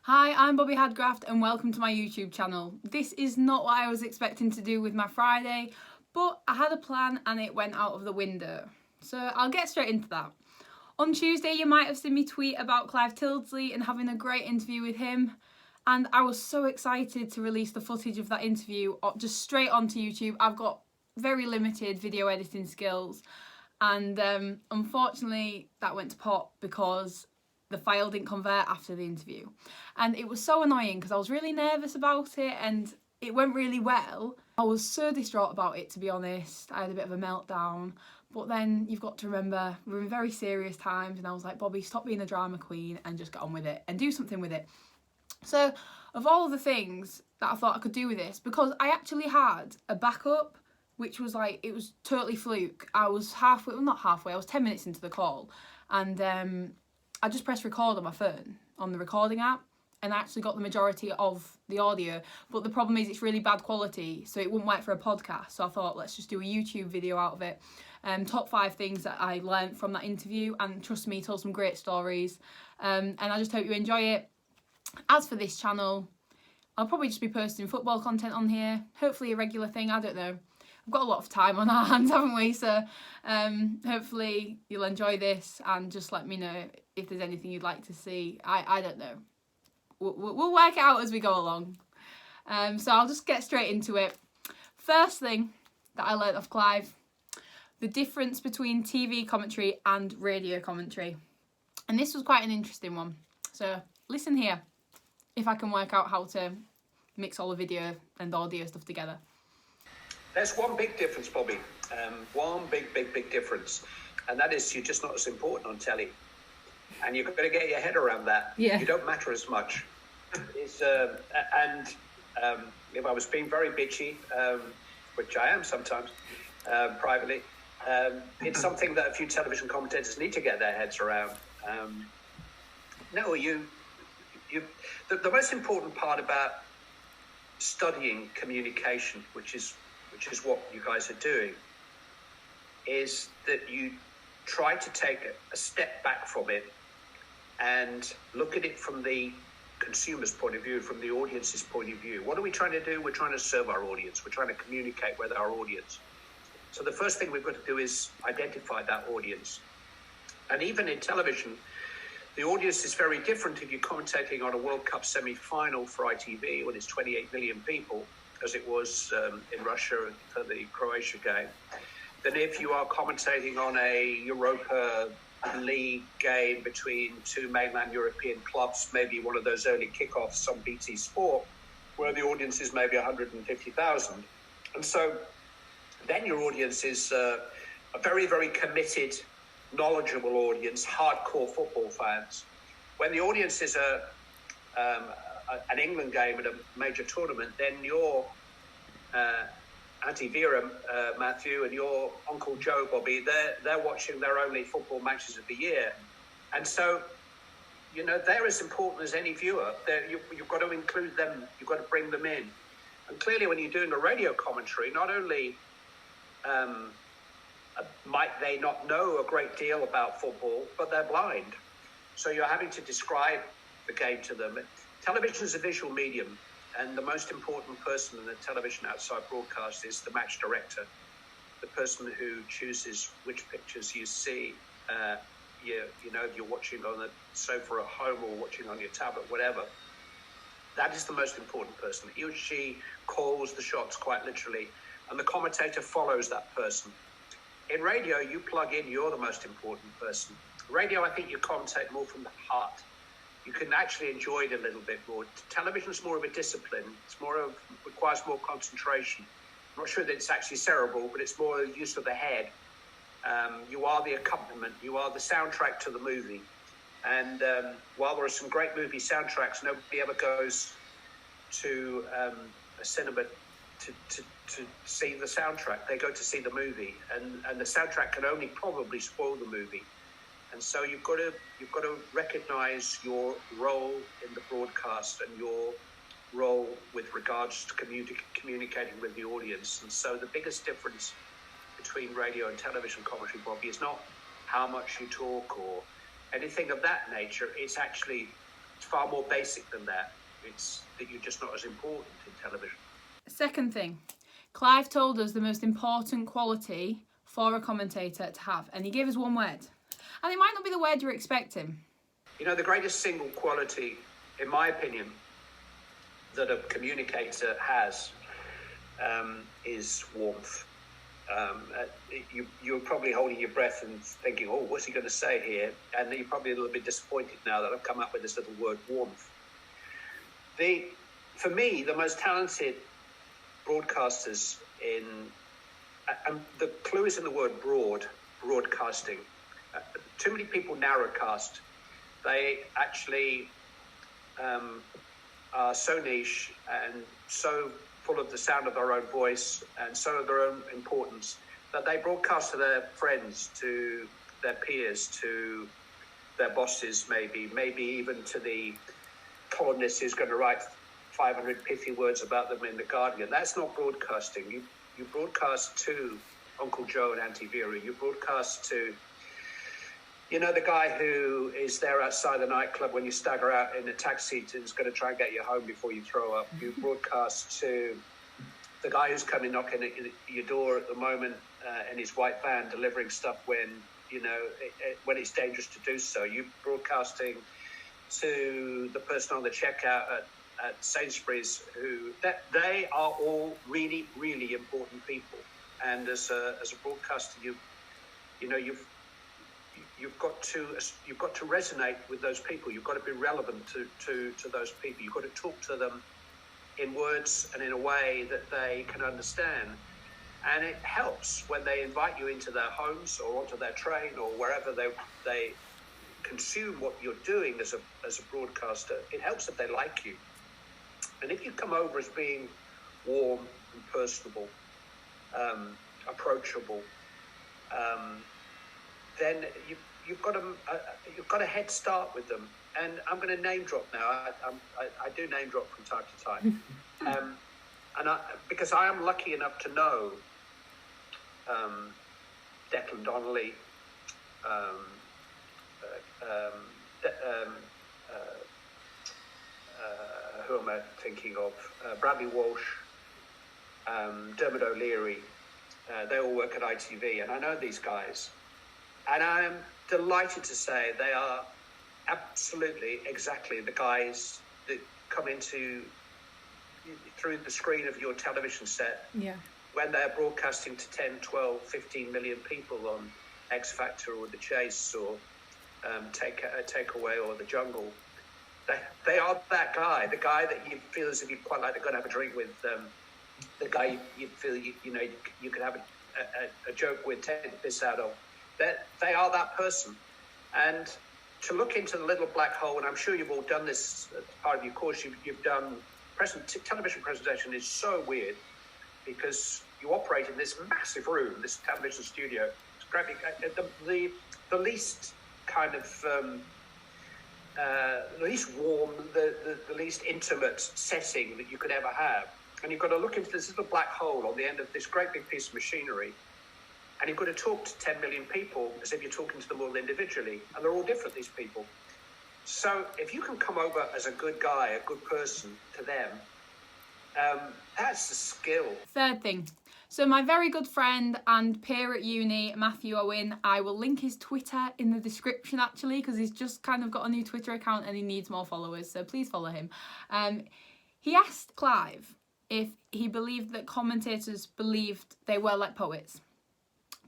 Hi, I'm Bobby Hadgraft and welcome to my YouTube channel. This is not what I was expecting to do with my Friday, but I had a plan and it went out of the window. So I'll get straight into that. On Tuesday, you might have seen me tweet about Clive Tyldesley and having a great interview with him. And I was so excited to release the footage of that interview just straight onto YouTube. I've got very limited video editing skills. And unfortunately, that went to pot because the file didn't convert after the interview. And it was so annoying because I was really nervous about it and it went really well. I was so distraught about it, to be honest. I had a bit of a meltdown. But then you've got to remember, we're in very serious times, and I was like, Bobby, stop being a drama queen and just get on with it and do something with it. So of all the things that I thought I could do with this, because I actually had a backup, which was like, it was totally fluke. I was halfway, well not halfway, I was 10 minutes into the call, and I just pressed record on my phone, on the recording app, and I actually got the majority of the audio. But the problem is it's really bad quality, so it wouldn't work for a podcast. So I thought, let's just do a YouTube video out of it. Top 5 things that I learned from that interview, and trust me, told some great stories. And I just hope you enjoy it. As for this channel, I'll probably just be posting football content on here. Hopefully a regular thing, I don't know. We've got a lot of time on our hands, haven't we? So hopefully you'll enjoy this and just let me know if there's anything you'd like to see. I don't know. We'll work it out as we go along. So I'll just get straight into it. First thing that I learned off Clive, the difference between TV commentary and radio commentary. And this was quite an interesting one. So listen here, if I can work out how to mix all the video and audio stuff together. There's one big difference, Bobby. One big difference. And that is you're just not as important on telly. And you've got to get your head around that. Yeah. You don't matter as much. If I was being very bitchy, which I am sometimes, privately, it's something that a few television commentators need to get their heads around. The most important part about studying communication, which is what you guys are doing, is that you try to take a step back from it and look at it from the consumer's point of view, from the audience's point of view. What are we trying to do? We're trying to serve our audience. We're trying to communicate with our audience. So the first thing we've got to do is identify that audience. And even in television, the audience is very different if you're commentating on a World Cup semi-final for ITV when it's 28 million people, as it was in Russia for the Croatia game, than if you are commentating on a Europa League game between two mainland European clubs, maybe one of those early kickoffs on BT Sport, where the audience is maybe 150,000. And so then your audience is a very, very committed, knowledgeable audience, hardcore football fans. When the audience is an England game at a major tournament, then your Auntie Vera, Matthew, and your Uncle Joe, Bobby, they're watching their only football matches of the year. And so, they're as important as any viewer. You've got to include them, you've got to bring them in. And clearly when you're doing a radio commentary, not only might they not know a great deal about football, but they're blind. So you're having to describe the game to them. Television is a visual medium, and the most important person in the television outside broadcast is the match director, the person who chooses which pictures you see. If you're watching on the sofa at home or watching on your tablet, whatever. That is the most important person. He or she calls the shots quite literally, and the commentator follows that person. In radio, you plug in, you're the most important person. Radio, I think you commentate more from the heart. You can actually enjoy it a little bit more. Television is more of a discipline. Requires more concentration. I'm not sure that it's actually cerebral, but it's more use of the head. You are the accompaniment. You are the soundtrack to the movie. And while there are some great movie soundtracks, nobody ever goes to a cinema to see the soundtrack. They go to see the movie, and the soundtrack can only probably spoil the movie. And so you've got to recognize your role in the broadcast and your role with regards to communicating with the audience. And so the biggest difference between radio and television commentary, Bobby, is not how much you talk or anything of that nature. It's actually It's far more basic than that. It's that you're just not as important in television. Second thing, Clive told us the most important quality for a commentator to have, and he gave us one word. And it might not be the word you're expecting. You know, the greatest single quality, in my opinion, that a communicator has is warmth. You're probably holding your breath and thinking, oh, what's he going to say here? And you're probably a little bit disappointed now that I've come up with this little word, warmth. For me, the most talented broadcasters and the clue is in the word broadcasting. Too many people narrowcast. They actually are so niche and so full of the sound of their own voice and so of their own importance that they broadcast to their friends, to their peers, to their bosses, maybe even to the columnist who's going to write 500 pithy words about them in The Guardian. That's not broadcasting. You broadcast to Uncle Joe and Auntie Vera. You broadcast to, you know, the guy who is there outside the nightclub when you stagger out in a taxi and is going to try and get you home before you throw up. You broadcast to the guy who's coming knocking at your door at the moment in his white van delivering stuff when, you know, when it's dangerous to do so. You broadcasting to the person on the checkout at Sainsbury's they are all really, really important people. And as a broadcaster, you've got to resonate with those people. You've got to be relevant to those people. You've got to talk to them in words and in a way that they can understand. And it helps when they invite you into their homes or onto their train or wherever they consume what you're doing as a broadcaster. It helps that they like you. And if you come over as being warm and personable, approachable, then you've got a head start with them. And I'm going to name drop now. I do name drop from time to time, because I am lucky enough to know Declan Donnelly, who am I thinking of? Bradley Walsh, Dermot O'Leary. They all work at ITV, and I know these guys. And I am delighted to say they are absolutely exactly the guys that come through the screen of your television set when they're broadcasting to 10, 12, 15 million people on X Factor or The Chase or Takeaway or The Jungle. They are that guy, the guy that you feel as if you'd quite like to go and have a drink with, the guy you feel you could have a joke with, take the piss out of. They are that person. And to look into the little black hole, and I'm sure you've all done this as part of your course, you've done television presentation is so weird because you operate in this massive room, this television studio. It's great. The least kind of the least warm, the least intimate setting that you could ever have. And you've got to look into this little black hole on the end of this great big piece of machinery. And you've got to talk to 10 million people as if you're talking to them all individually. And they're all different, these people. So if you can come over as a good guy, a good person to them, that's the skill. Third thing. So my very good friend and peer at uni, Matthew Owen, I will link his Twitter in the description actually, because he's just kind of got a new Twitter account and he needs more followers. So please follow him. He asked Clive if he believed that commentators believed they were like poets.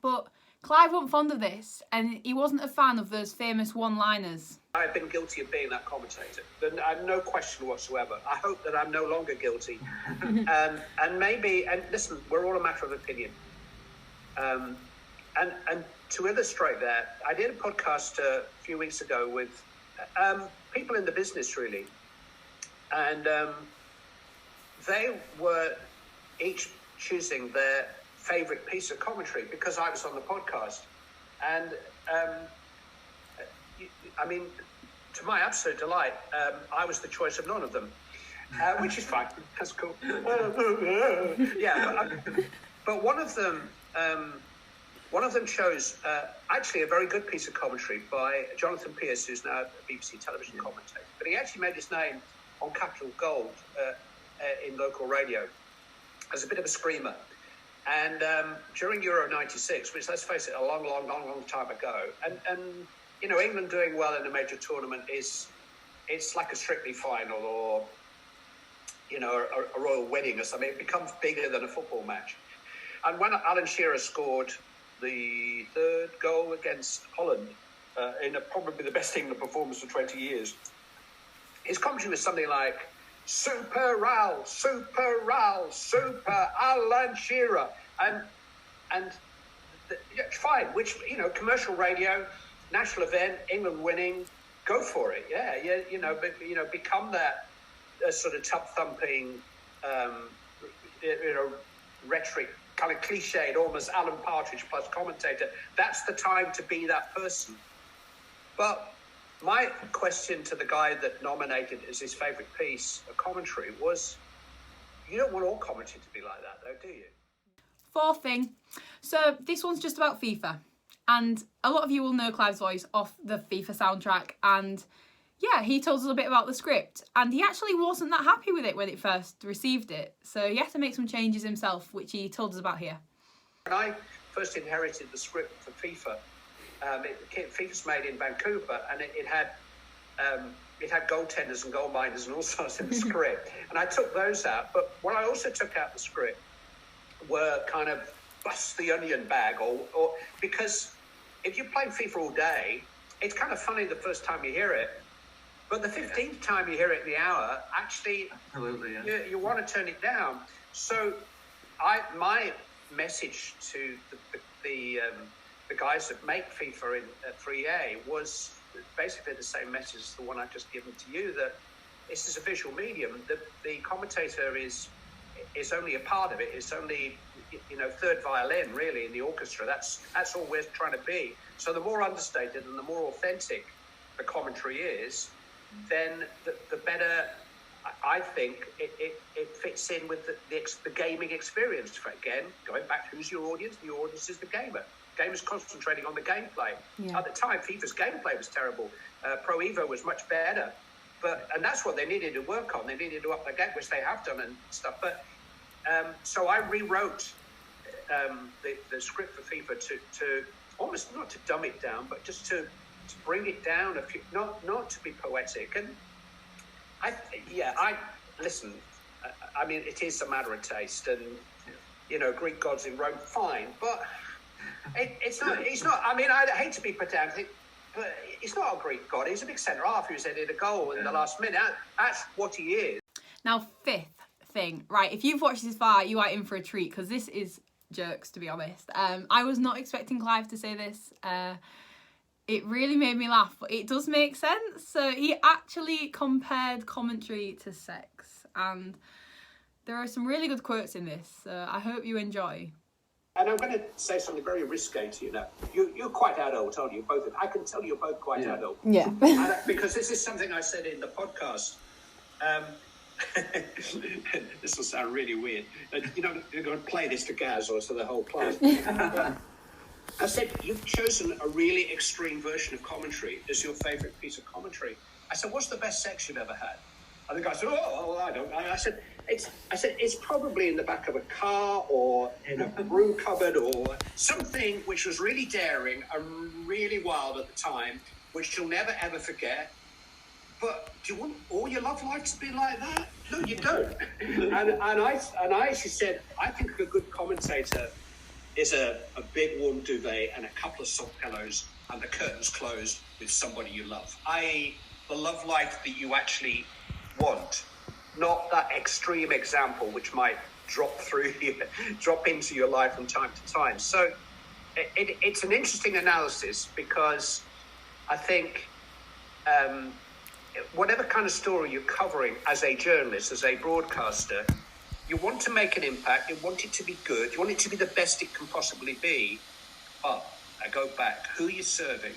But Clive wasn't fond of this, and he wasn't a fan of those famous one-liners. I've been guilty of being that commentator. I have no question whatsoever. I hope that I'm no longer guilty. And listen, we're all a matter of opinion. And to illustrate that, I did a podcast a few weeks ago with people in the business, really. And they were each choosing their favourite piece of commentary because I was on the podcast. And I mean, to my absolute delight, I was the choice of none of them, which is fine. That's cool. Yeah, but one of them One of them chose actually a very good piece of commentary by Jonathan Pearce, who's now a BBC television commentator. But he actually made his name on Capital Gold in local radio as a bit of a screamer. And during Euro 96, which, let's face it, a long time ago, and you know, England doing well in a major tournament it's like a Strictly final or, you know, a royal wedding or something. It becomes bigger than a football match. And when Alan Shearer scored the third goal against Holland in probably the best England performance for 20 years, his commentary was something like, Super Ral, Super Ral, Super Alan Shearer. And fine, which, you know, commercial radio, national event, England winning, go for it. Yeah, you know, become that sort of tub-thumping, you know, rhetoric, kind of cliched, almost Alan Partridge plus commentator. That's the time to be that person. But my question to the guy that nominated as his favourite piece of commentary was, you don't want all commentary to be like that, though, do you? Fourth thing. So this one's just about FIFA. And a lot of you will know Clive's voice off the FIFA soundtrack. And yeah, he told us a bit about the script. And he actually wasn't that happy with it when it first received it. So he had to make some changes himself, which he told us about here. When I first inherited the script for FIFA, FIFA's made in Vancouver, and it had goaltenders and goal minders and all sorts in the script. And I took those out. But what I also took out the script were kind of bust the onion bag, or because if you play FIFA all day, it's kind of funny the first time you hear it, but the 15th time you hear it in the hour, actually, absolutely, yeah. you want to turn it down. So my message to the guys that make FIFA in 3A was basically the same message as the one I've just given to you, that this is a visual medium. The commentator is only a part of it. It's only, you know, third violin really in the orchestra. That's all we're trying to be. So the more understated and the more authentic the commentary is, then the better I think it fits in with the gaming experience. Again, going back to who's your audience? The audience is the gamer. Gamers concentrating on the gameplay. Yeah. At the time, FIFA's gameplay was terrible. Pro Evo was much better, and that's what they needed to work on. They needed to up their game, which they have done and stuff. But so I rewrote the script for FIFA to almost not to dumb it down, but just to bring it down a few, not to be poetic. And I listen. I mean, it is a matter of taste, and you know, Greek gods in Rome, fine, but. It's not. I mean, I hate to be pedantic, but he's not a Greek god. He's a big centre half who's headed a goal in the last minute. That's what he is. Now, fifth thing, right? If you've watched this far, you are in for a treat, because this is jerks, to be honest. I was not expecting Clive to say this. It really made me laugh, but it does make sense. So he actually compared commentary to sex, and there are some really good quotes in this. So I hope you enjoy. And I'm going to say something very risque to you now. You're quite adult, aren't you? Both. I can tell you're both quite adult. Yeah. Because this is something I said in the podcast. This will sound really weird. You know, you're going to play this to Gaz or to the whole class. I said, you've chosen a really extreme version of commentary as your favourite piece of commentary. I said, what's the best sex you've ever had? And the guy said, I don't. I said, it's probably in the back of a car or in a broom cupboard or something which was really daring and really wild at the time, which you'll never ever forget. But do you want all your love life to be like that? No, you don't. and I actually said, I think a good commentator is a big warm duvet and a couple of soft pillows and the curtains closed with somebody you love. I.e., the love life that you actually want, not that extreme example which might drop into your life from time to time. So it's an interesting analysis, because I think whatever kind of story you're covering as a journalist, as a broadcaster, you want to make an impact, you want it to be good, you want it to be the best it can possibly be. But I go back, who are you serving?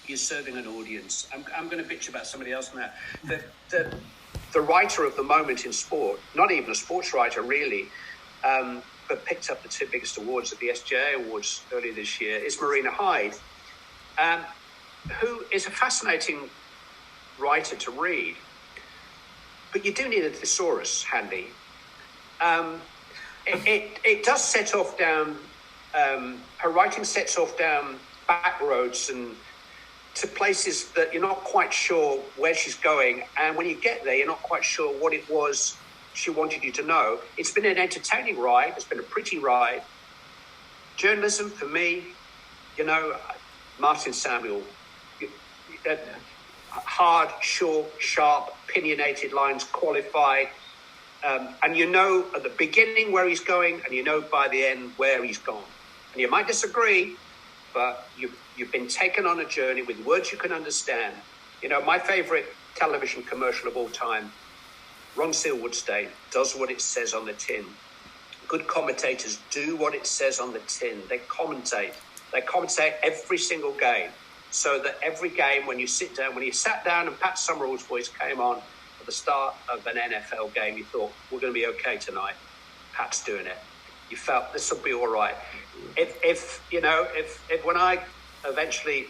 You're serving an audience. I'm going to bitch about somebody else now. The writer of the moment in sport, not even a sports writer really, but picked up the two biggest awards at the SJA Awards earlier this year, is Marina Hyde, who is a fascinating writer to read. But you do need a thesaurus handy. It does set off down, her writing sets off down back roads and to places that you're not quite sure where she's going. And when you get there, you're not quite sure what it was she wanted you to know. It's been an entertaining ride. It's been a pretty ride. Journalism, for me, you know, Martin Samuel, hard, short, sharp, opinionated lines, qualified. And you know at the beginning where he's going, and you know by the end where he's gone. And you might disagree, but you've been taken on a journey with words you can understand. You know, my favourite television commercial of all time, Ron Silwoodstein, does what it says on the tin. Good commentators do what it says on the tin. They commentate. They commentate every single game, so that every game, when you sit down, when you sat down and Pat Summerall's voice came on at the start of an NFL game, you thought, we're going to be okay tonight. Pat's doing it. You felt this will be all right. If when I eventually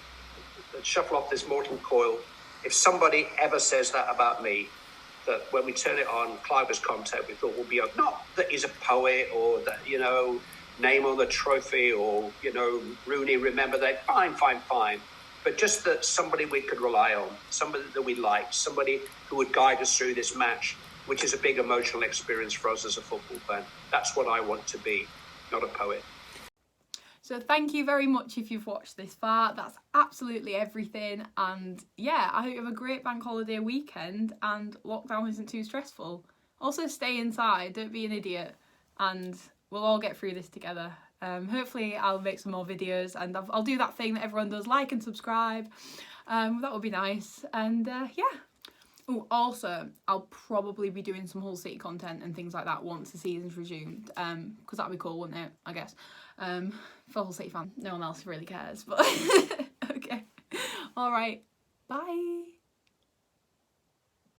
shuffle off this mortal coil, if somebody ever says that about me, that when we turn it on, Clive was contact, we thought we'll be okay. Not that he's a poet or that, you know, name on the trophy or, you know, Rooney, remember that. Fine. But just that somebody we could rely on, somebody that we liked, somebody who would guide us through this match, which is a big emotional experience for us as a football fan. That's what I want to be, not a poet. So thank you very much if you've watched this far. That's absolutely everything. And yeah, I hope you have a great bank holiday weekend and lockdown isn't too stressful. Also stay inside, don't be an idiot, and we'll all get through this together. Hopefully I'll make some more videos and I'll do that thing that everyone does, like and subscribe. That would be nice. And yeah. Oh, also, I'll probably be doing some Hull City content and things like that once the season's resumed, because that'd be cool, wouldn't it, I guess, for Hull City fan. No one else really cares, but okay. All right, bye.